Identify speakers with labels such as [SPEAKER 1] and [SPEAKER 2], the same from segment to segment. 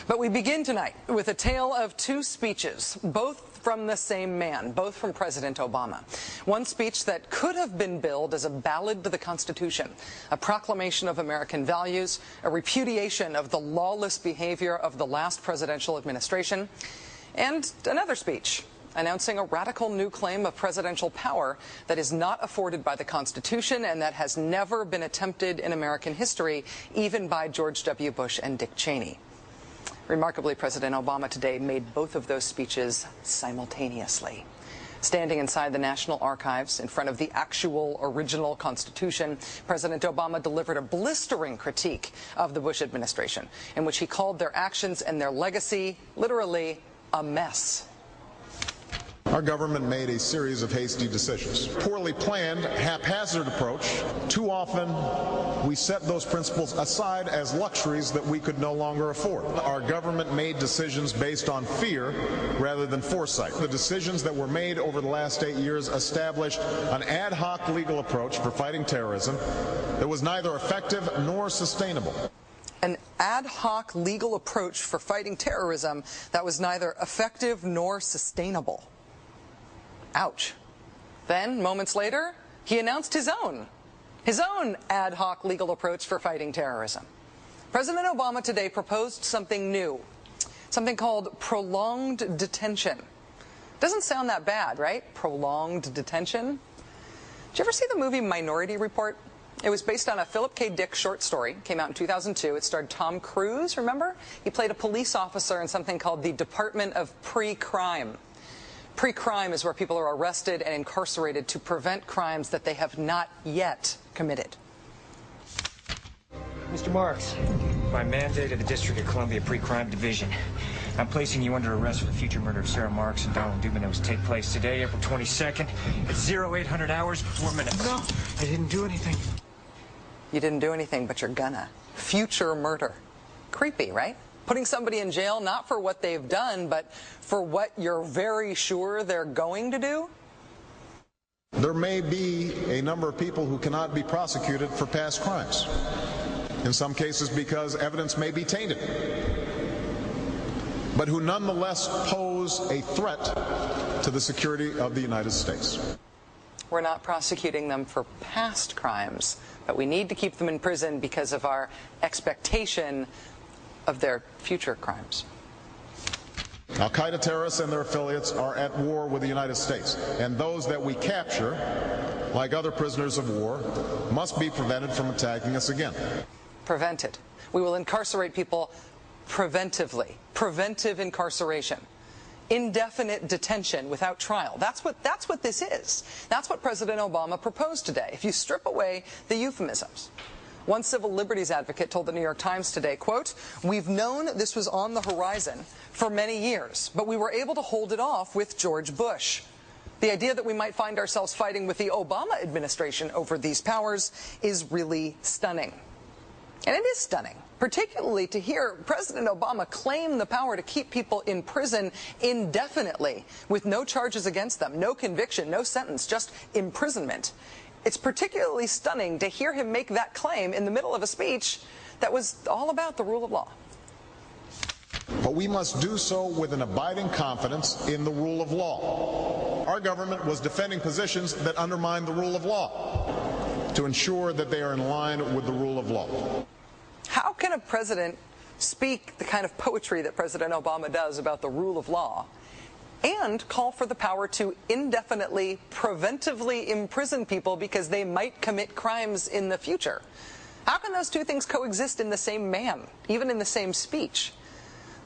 [SPEAKER 1] But we begin tonight with a tale of two speeches, both from the same man, both from President Obama. One speech that could have been billed as a ballad to the Constitution, a proclamation of American values, a repudiation of the lawless behavior of the last presidential administration, and another speech announcing a radical new claim of presidential power that is not afforded by the Constitution and that has never been attempted in American history, even by George W. Bush and Dick Cheney. Remarkably, President Obama today made both of those speeches simultaneously. Standing inside the National Archives in front of the actual original Constitution, President Obama delivered a blistering critique of the Bush administration, in which he called their actions and their legacy literally a mess.
[SPEAKER 2] Our government made a series of hasty decisions. Poorly planned, haphazard approach. Too often, we set those principles aside as luxuries that we could no longer afford. Our government made decisions based on fear rather than foresight. The decisions that were made over the last 8 years established an ad hoc legal approach for fighting terrorism that was neither effective nor sustainable.
[SPEAKER 1] An ad hoc legal approach for fighting terrorism that was neither effective nor sustainable. Ouch. Then, moments later, he announced his own ad hoc legal approach for fighting terrorism. President Obama today proposed something new, something called prolonged detention. Doesn't sound that bad, right? Prolonged detention. Did you ever see the movie Minority Report? It was based on a Philip K. Dick short story. Came out in 2002. It starred Tom Cruise, remember? He played a police officer in something called the Department of Pre-Crime. Pre-crime is where people are arrested and incarcerated to prevent crimes that they have not yet committed.
[SPEAKER 3] Mr. Marks, by mandate of the District of Columbia Pre-Crime Division, I'm placing you under arrest for the future murder of Sarah Marks and Donald Dubin that was to take place today, April 22nd, at 0800 hours 4 minutes.
[SPEAKER 4] No, I didn't do anything.
[SPEAKER 1] You didn't do anything, but you're gonna. Future murder. Creepy, right? Putting somebody in jail not for what they've done, but for what you're very sure they're going to do?
[SPEAKER 2] There may be a number of people who cannot be prosecuted for past crimes. In some cases because evidence may be tainted, but who nonetheless pose a threat to the security of the United States.
[SPEAKER 1] We're not prosecuting them for past crimes, but we need to keep them in prison because of our expectation of their future crimes.
[SPEAKER 2] Al-Qaeda terrorists and their affiliates are at war with the United States, and those that we capture, like other prisoners of war, must be prevented from attacking us again.
[SPEAKER 1] Prevented. We will incarcerate people preventively. Preventive incarceration. Indefinite detention without trial. That's what this is. That's what President Obama proposed today, if you strip away the euphemisms. One civil liberties advocate told the New York Times today, quote, "We've known this was on the horizon for many years, but we were able to hold it off with George Bush. The idea that we might find ourselves fighting with the Obama administration over these powers is really stunning." And it is stunning, particularly to hear President Obama claim the power to keep people in prison indefinitely with no charges against them, no conviction, no sentence, just imprisonment. It's particularly stunning to hear him make that claim in the middle of a speech that was all about the rule of law.
[SPEAKER 2] But we must do so with an abiding confidence in the rule of law. Our government was defending positions that undermine the rule of law to ensure that they are in line with the rule of law.
[SPEAKER 1] How can a president speak the kind of poetry that President Obama does about the rule of law and call for the power to indefinitely, preventively imprison people because they might commit crimes in the future? How can those two things coexist in the same man, even in the same speech?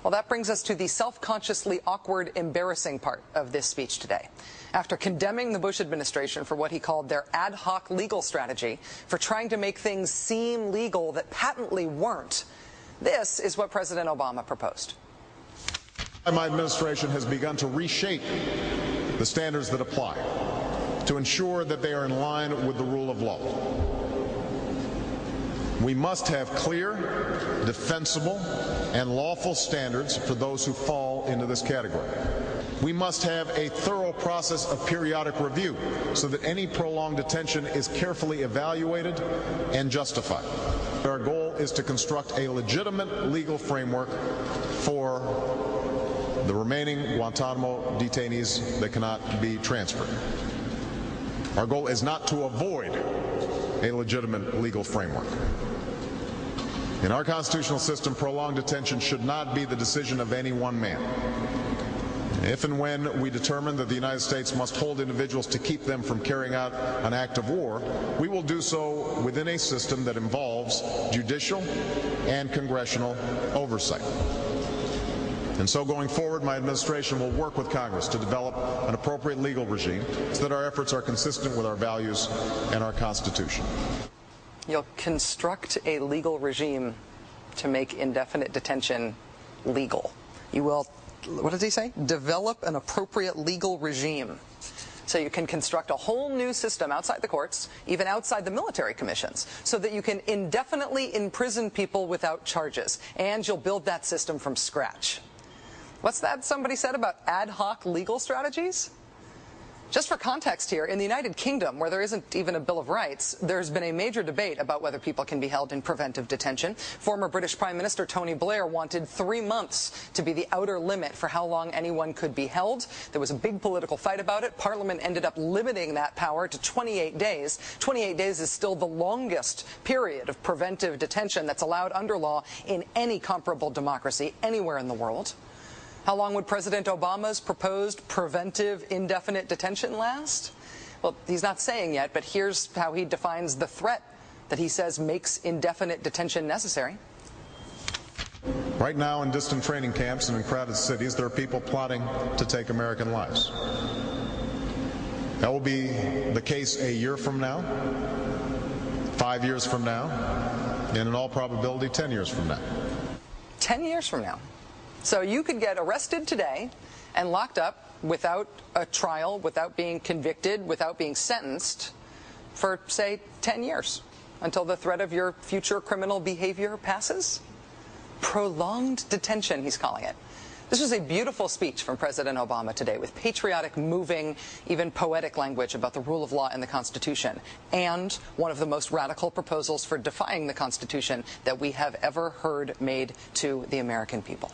[SPEAKER 1] Well, that brings us to the self-consciously awkward, embarrassing part of this speech today. After condemning the Bush administration for what he called their ad hoc legal strategy, for trying to make things seem legal that patently weren't, this is what President Obama proposed.
[SPEAKER 2] My administration has begun to reshape the standards that apply to ensure that they are in line with the rule of law. We must have clear, defensible, and lawful standards for those who fall into this category. We must have a thorough process of periodic review so that any prolonged detention is carefully evaluated and justified. Our goal is to construct a legitimate legal framework for the remaining Guantanamo detainees that cannot be transferred. Our goal is not to avoid a legitimate legal framework. In our constitutional system, prolonged detention should not be the decision of any one man. If and when we determine that the United States must hold individuals to keep them from carrying out an act of war, we will do so within a system that involves judicial and congressional oversight. And so going forward, my administration will work with Congress to develop an appropriate legal regime so that our efforts are consistent with our values and our Constitution.
[SPEAKER 1] You'll construct a legal regime to make indefinite detention legal. You will, what does he say? Develop an appropriate legal regime. So you can construct a whole new system outside the courts, even outside the military commissions, so that you can indefinitely imprison people without charges. And you'll build that system from scratch. What's that somebody said about ad hoc legal strategies? Just for context here, in the United Kingdom, where there isn't even a Bill of Rights, there's been a major debate about whether people can be held in preventive detention. Former British Prime Minister Tony Blair wanted 3 months to be the outer limit for how long anyone could be held. There was a big political fight about it. Parliament ended up limiting that power to 28 days. 28 days is still the longest period of preventive detention that's allowed under law in any comparable democracy anywhere in the world. How long would President Obama's proposed preventive indefinite detention last? Well, he's not saying yet, but here's how he defines the threat that he says makes indefinite detention necessary.
[SPEAKER 2] Right now, in distant training camps and in crowded cities, there are people plotting to take American lives. That will be the case a year from now, 5 years from now, and in all probability 10 years from now.
[SPEAKER 1] 10 years from now. So you could get arrested today and locked up without a trial, without being convicted, without being sentenced for, say, 10 years until the threat of your future criminal behavior passes. Prolonged detention, he's calling it. This was a beautiful speech from President Obama today with patriotic, moving, even poetic language about the rule of law and the Constitution, and one of the most radical proposals for defying the Constitution that we have ever heard made to the American people.